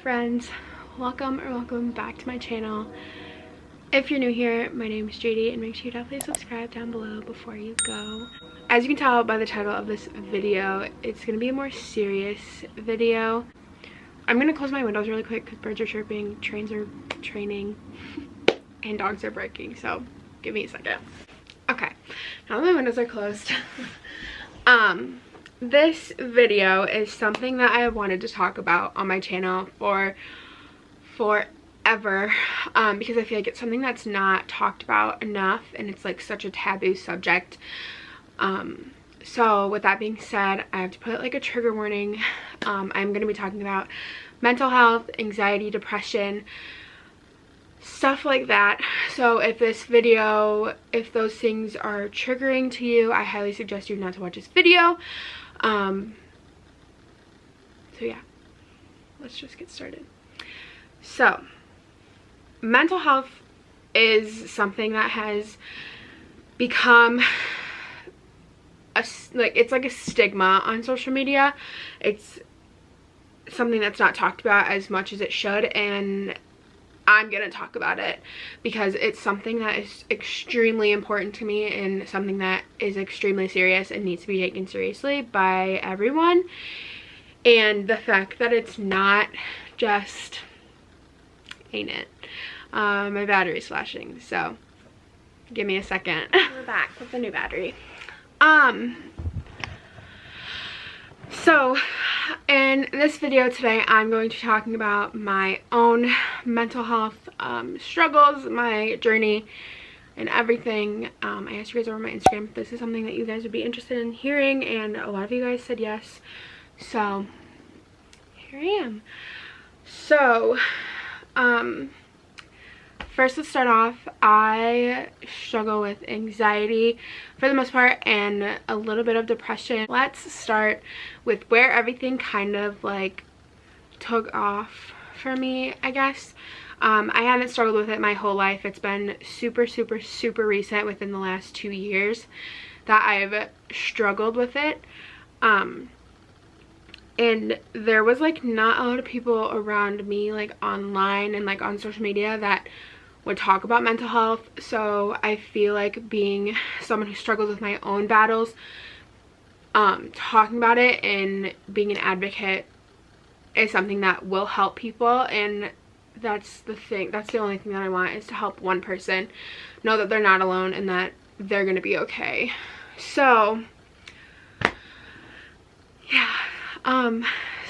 friends, welcome back to my channel. If you're new here, my name is Jadie, and make sure you definitely subscribe down below before you go. As you can tell by the title of this video, it's gonna be a more serious video. I'm gonna close my windows really quick because birds are chirping, trains are training, and dogs are barking, so give me a second. Okay, now that my windows are closed, this video is something that I wanted to talk about on my channel for forever, because I feel like it's something that's not talked about enough, and it's like such a taboo subject. So with that being said, I have to put like a trigger warning. I'm going to be talking about mental health, anxiety, depression, stuff like that. So if this video, if those things are triggering to you, I highly suggest you not to watch this video. So yeah, let's just get started. So mental health is something that has become it's like a stigma on social media. It's something that's not talked about as much as it should, and I'm gonna talk about it because it's something that is extremely important to me and something that is extremely serious and needs to be taken seriously by everyone. And the fact that it's not just ain't it. My battery's flashing, so give me a second. We're back with the new battery. So in this video today, I'm going to be talking about my own mental health struggles, my journey, and everything. I asked you guys over my Instagram if this is something that you guys would be interested in hearing, and a lot of you guys said yes. So here I am. So first, let's start off. I struggle with anxiety for the most part and a little bit of depression. Let's start with where everything kind of like took off for me, I guess. I haven't struggled with it my whole life. It's been super recent, within the last 2 years, that I've struggled with it. And there was like not a lot of people around me, like online and like on social media, that would talk about mental health. So I feel like being someone who struggles with my own battles, talking about it and being an advocate is something that will help people. And that's the thing, that's the only thing that I want, is to help one person know that they're not alone and that they're gonna be okay. So yeah,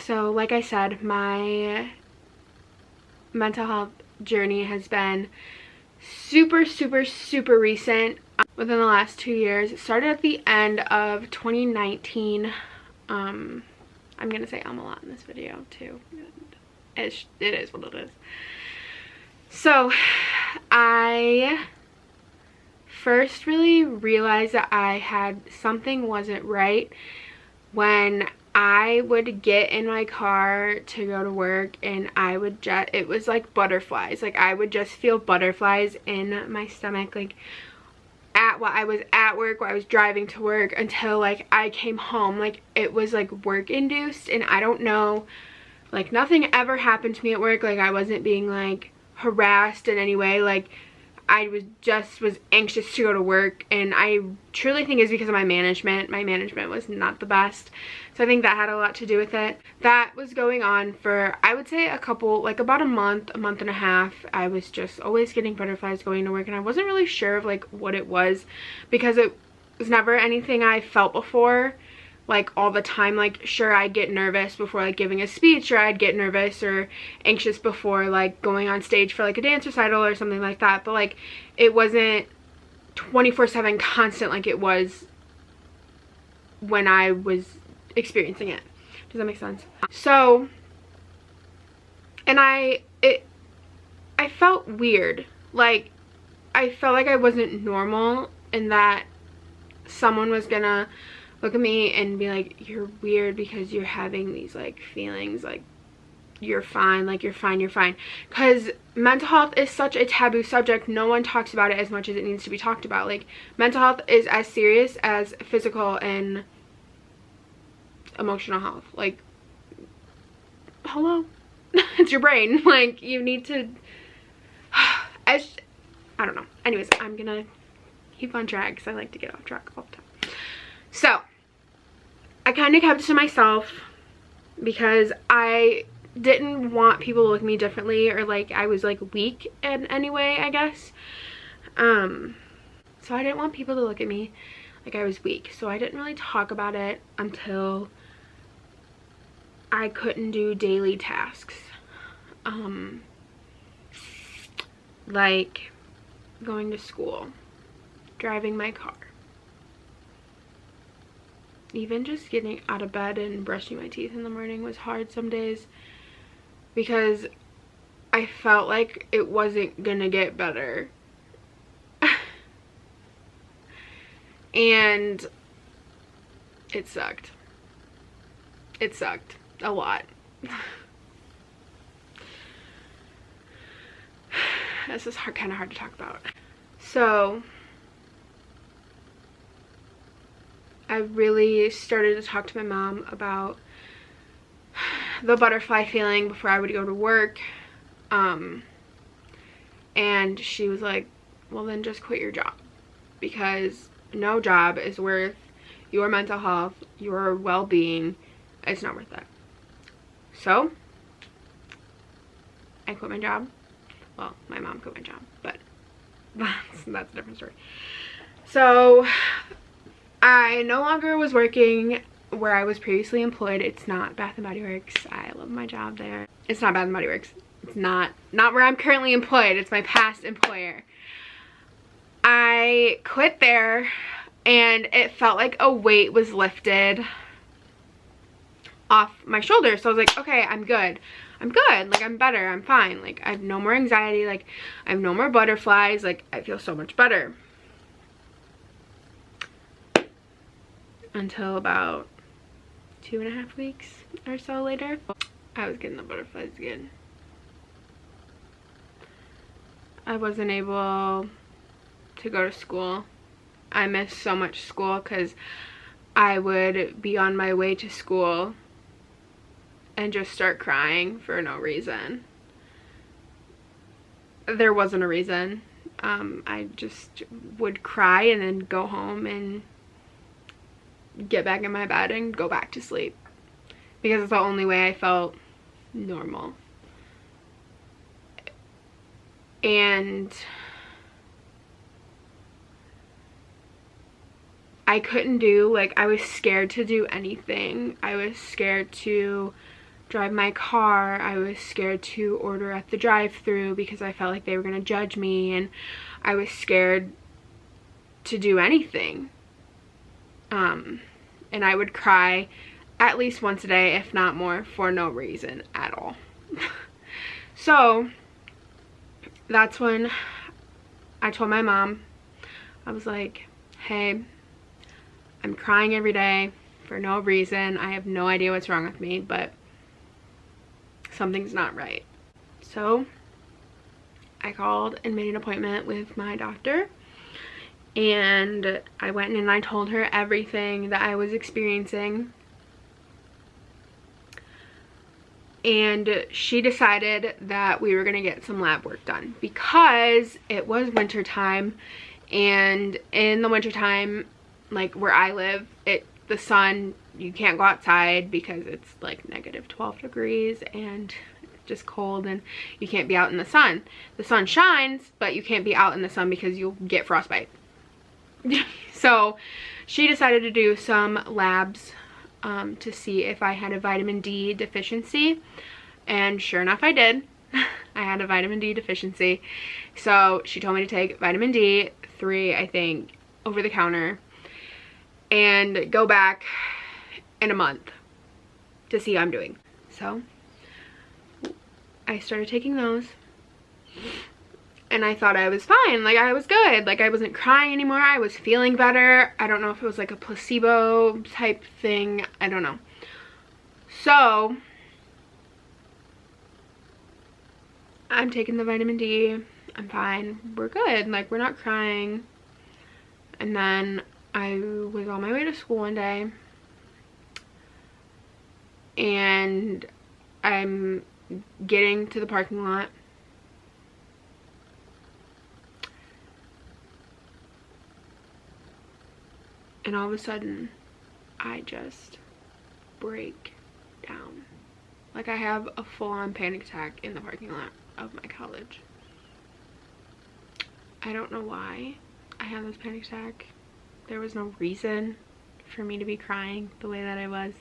so like I said, my mental health journey has been super recent, within the last 2 years. It started at the end of 2019. I'm gonna say a lot in this video too. It is what it is. So I first really realized that I had something wasn't right when I would get in my car to go to work, and I would just, it was like butterflies. Like I would just feel butterflies in my stomach, like while I was at work, while I was driving to work, until like I came home. Like it was like work induced, and I don't know, like nothing ever happened to me at work. Like I wasn't being like harassed in any way. Like I was anxious to go to work, and I truly think it's because of my management. My management was not the best, so I think that had a lot to do with it. That was going on for, I would say, about a month and a half. I was just always getting butterflies going to work, and I wasn't really sure of like what it was, because it was never anything I felt before, like all the time. Like sure, I'd get nervous before like giving a speech, or I'd get nervous or anxious before like going on stage for like a dance recital or something like that, but like it wasn't 24/7 constant like it was when I was experiencing it. Does that make sense? So, and I felt weird. Like I felt like I wasn't normal, and that someone was gonna look at me and be like, you're weird because you're having these like feelings, like you're fine, like you're fine. Because mental health is such a taboo subject. No one talks about it as much as it needs to be talked about. Like mental health is as serious as physical and emotional health. Like hello. It's your brain. Like, you need to, I don't know. Anyways, I'm gonna keep on track because I like to get off track all the time. So, I kind of kept it to myself because I didn't want people to look at me differently, or like I was like weak in any way, I guess. So I didn't want people to look at me like I was weak. So I didn't really talk about it until I couldn't do daily tasks. Like going to school, driving my car, even just getting out of bed and brushing my teeth in the morning was hard some days because I felt like it wasn't gonna get better. And it sucked. It sucked a lot. This is kind of hard to talk about. So I really started to talk to my mom about the butterfly feeling before I would go to work. And she was like, well, then just quit your job, because no job is worth your mental health, your well-being. It's not worth that. So I quit my job. Well, my mom quit my job, but that's a different story. So I no longer was working where I was previously employed. It's not Bath & Body Works. I love my job there. It's not Bath & Body Works. It's not where I'm currently employed. It's my past employer. I quit there and it felt like a weight was lifted off my shoulders. So I was like, okay, I'm good. I'm good. Like, I'm better. I'm fine. Like, I have no more anxiety. Like, I have no more butterflies. Like, I feel so much better. Until about 2.5 weeks or so later, I was getting the butterflies again. I wasn't able to go to school. I missed so much school because I would be on my way to school and just start crying for no reason. There wasn't a reason. I just would cry and then go home and get back in my bed and go back to sleep, because it's the only way I felt normal. And I couldn't do, like, I was scared to do anything. I was scared to drive my car. I was scared to order at the drive-thru because I felt like they were gonna judge me, and I was scared to do anything. And I would cry at least once a day, if not more, for no reason at all. So that's when I told my mom, I was like, hey, I'm crying every day for no reason. I have no idea what's wrong with me, but something's not right. So I called and made an appointment with my doctor, and I went and I told her everything that I was experiencing, and she decided that we were gonna get some lab work done because it was winter time, and in the winter time, like where I live, the sun, you can't go outside because it's like -12 degrees and just cold, and you can't be out in the sun. The sun shines, but you can't be out in the sun because you'll get frostbite. So she decided to do some labs to see if I had a vitamin D deficiency, and sure enough I did. I had a vitamin D deficiency. So she told me to take vitamin D3, I think, over the counter, and go back in a month to see how I'm doing. So I started taking those, and I thought I was fine. Like, I was good. Like, I wasn't crying anymore. I was feeling better. I don't know if it was like a placebo type thing. I don't know. So I'm taking the vitamin D. I'm fine. We're good. Like, we're not crying. And then I was on my way to school one day, and I'm getting to the parking lot, and all of a sudden I just break down. Like, I have a full-on panic attack in the parking lot of my college. I don't know why I had this panic attack. There was no reason for me to be crying the way that I was.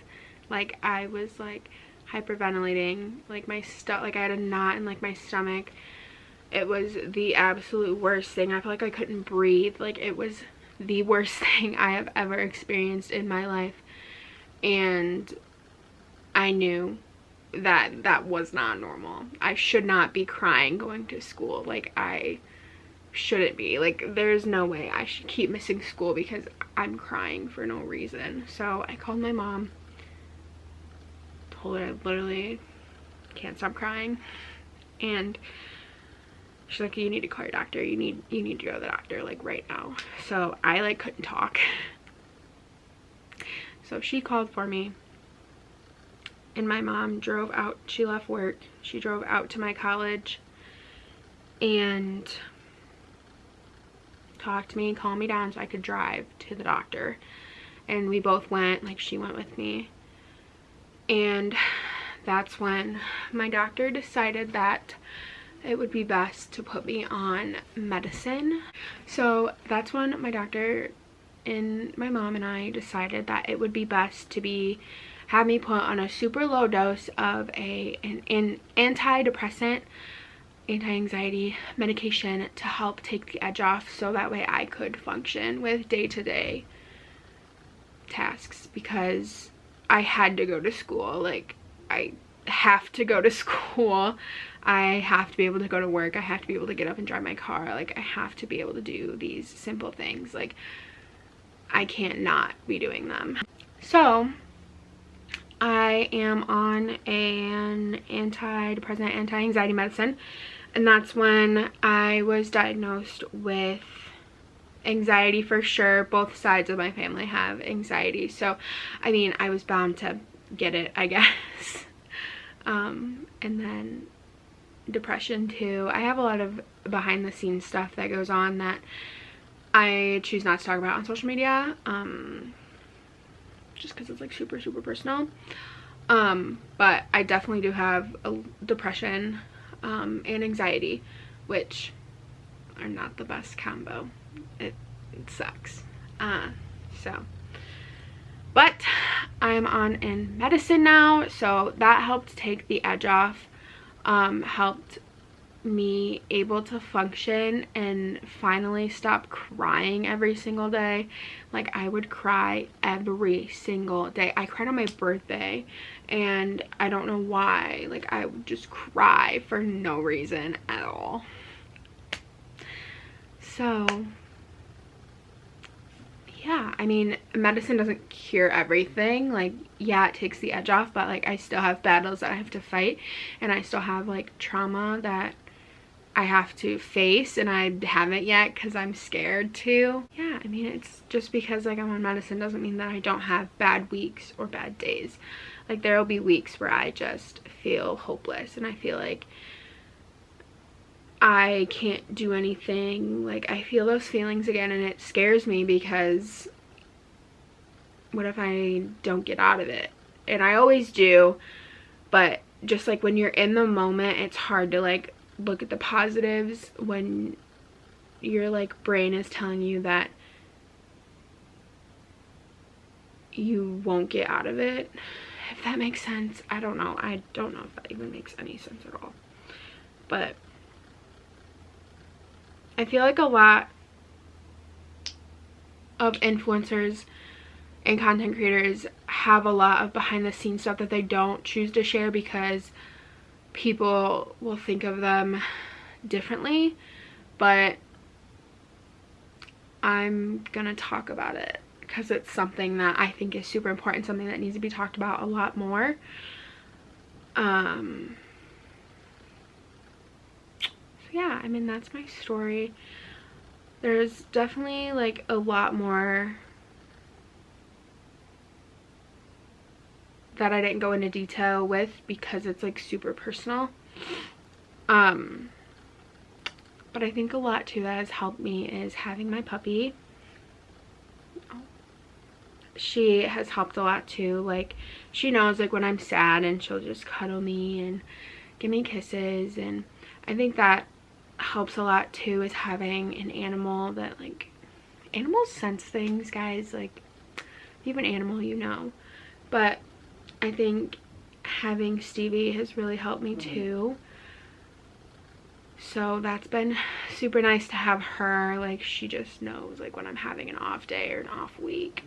Like, I was like hyperventilating, like my like I had a knot in like my stomach. It was the absolute worst thing. I felt like I couldn't breathe. Like, it was the worst thing I have ever experienced in my life. And I knew that that was not normal. I should not be crying going to school. Like, I shouldn't be. Like, there's no way I should keep missing school because I'm crying for no reason. So I called my mom, told her I literally can't stop crying, and she's like, you need to call your doctor. You need to go to the doctor, like, right now. So I like couldn't talk. So she called for me, and my mom drove out. She left work. She drove out to my college and talked to me, calmed me down so I could drive to the doctor. And we both went. Like, she went with me. And that's when my doctor decided that it would be best to put me on medicine. So that's when my doctor and my mom and I decided that it would be best to have me put on a super low dose of an antidepressant, anti-anxiety medication to help take the edge off, so that way I could function with day-to-day tasks, because I had to go to school. Like, I have to go to school. I have to be able to go to work. I have to be able to get up and drive my car. Like, I have to be able to do these simple things. Like, I can't not be doing them. So I am on an antidepressant, anti-anxiety medicine, and that's when I was diagnosed with anxiety for sure. Both sides of my family have anxiety, so I mean, I was bound to get it, I guess. And then depression too. I have a lot of behind the scenes stuff that goes on that I choose not to talk about on social media, just because it's like super personal. But I definitely do have a depression and anxiety, which are not the best combo. It sucks. But I'm on in medicine now, so that helped take the edge off, helped me able to function and finally stop crying every single day. Like, I would cry every single day. I cried on my birthday, and I don't know why. Like, I would just cry for no reason at all. So yeah, I mean, medicine doesn't cure everything. Like, yeah, it takes the edge off, but like, I still have battles that I have to fight, and I still have like trauma that I have to face, and I haven't yet because I'm scared to. Yeah, I mean, it's just because like I'm on medicine doesn't mean that I don't have bad weeks or bad days. Like, there'll be weeks where I just feel hopeless and I feel like I can't do anything. Like, I feel those feelings again, and it scares me because what if I don't get out of it? And I always do, but just like when you're in the moment, it's hard to like look at the positives when your like brain is telling you that you won't get out of it, if that makes sense. I don't know if that even makes any sense at all, but I feel like a lot of influencers and content creators have a lot of behind the scenes stuff that they don't choose to share because people will think of them differently, but I'm gonna talk about it because it's something that I think is super important, something that needs to be talked about a lot more. Yeah, I mean, that's my story. There's definitely like a lot more that I didn't go into detail with because it's like super personal. But I think a lot too that has helped me is having my puppy. She has helped a lot too. Like, she knows like when I'm sad and she'll just cuddle me and give me kisses, and I think that helps a lot too, is having an animal that, like, animals sense things, guys. Like, if you have an animal, you know. But I think having Stevie has really helped me too. So that's been super nice to have her. Like, she just knows like when I'm having an off day or an off week.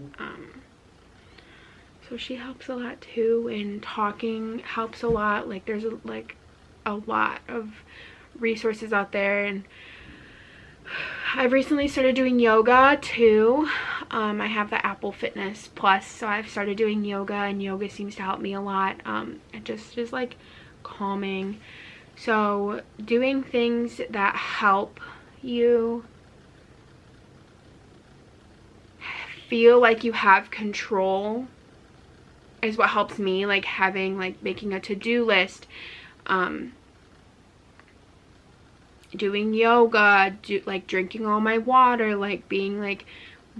So she helps a lot too, and talking helps a lot. Like, there's a lot of resources out there, and I've recently started doing yoga too. I have the Apple Fitness Plus, so I've started doing yoga, and yoga seems to help me a lot. It just is like calming. So doing things that help you feel like you have control is what helps me. Like, making a to-do list, doing yoga, drinking all my water, like being like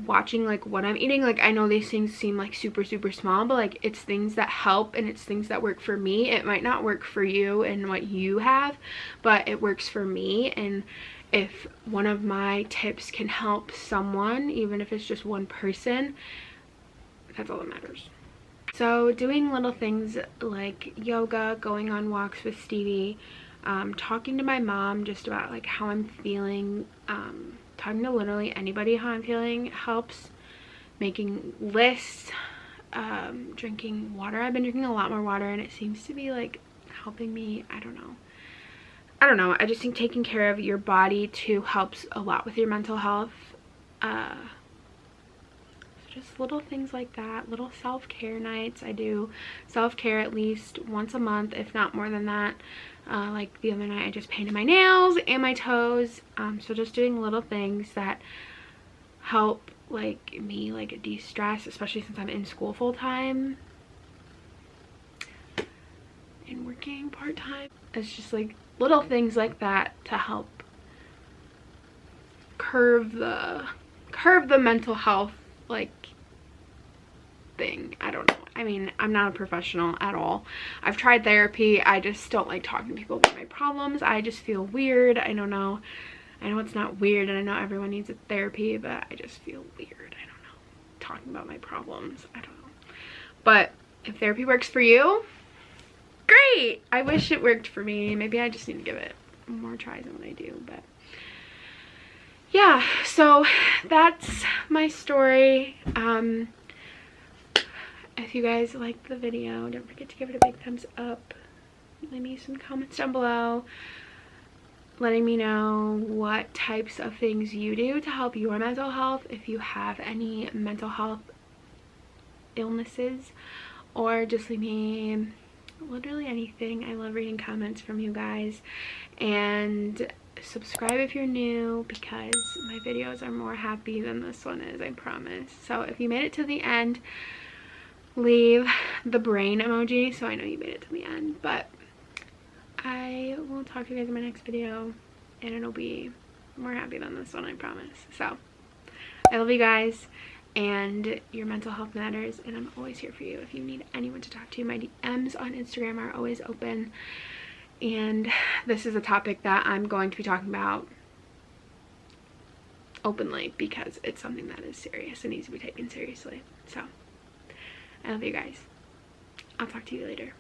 watching like what I'm eating. Like, I know these things seem like super small, but like, it's things that help, and it's things that work for me. It might not work for you and what you have, but it works for me. And if one of my tips can help someone, even if it's just one person, that's all that matters. So doing little things like yoga, going on walks with Stevie, talking to my mom just about like how I'm feeling, talking to literally anybody how I'm feeling helps. Making lists, drinking water. I've been drinking a lot more water, and it seems to be like helping me. I don't know. I just think taking care of your body too helps a lot with your mental health. Just little things like that, little self-care nights. I do self-care at least once a month, if not more than that. Like the other night I just painted my nails and my toes. So just doing little things that help like me like de-stress, especially since I'm in school full-time and working part-time. It's just like little things like that to help curb the mental health like thing. I don't know. I mean, I'm not a professional at all. I've tried therapy. I just don't like talking to people about my problems. I just feel weird. I don't know. I know it's not weird, and I know everyone needs a therapy, but I just feel weird. I don't know. Talking about my problems. I don't know. But if therapy works for you, great. I wish it worked for me. Maybe I just need to give it more tries than what I do, but yeah, so that's my story. If you guys liked the video, don't forget to give it a big thumbs up. Leave me some comments down below letting me know what types of things you do to help your mental health, if you have any mental health illnesses, or just leave me literally anything. I love reading comments from you guys. And subscribe if you're new, because my videos are more happy than this one is, I promise. So if you made it to the end, leave the brain emoji so I know you made it to the end. But I will talk to you guys in my next video, and it'll be more happy than this one, I promise. So I love you guys, and your mental health matters, and I'm always here for you. If you need anyone to talk to, my DMs on Instagram are always open. And this is a topic that I'm going to be talking about openly, because it's something that is serious and needs to be taken seriously. So I love you guys. I'll talk to you later.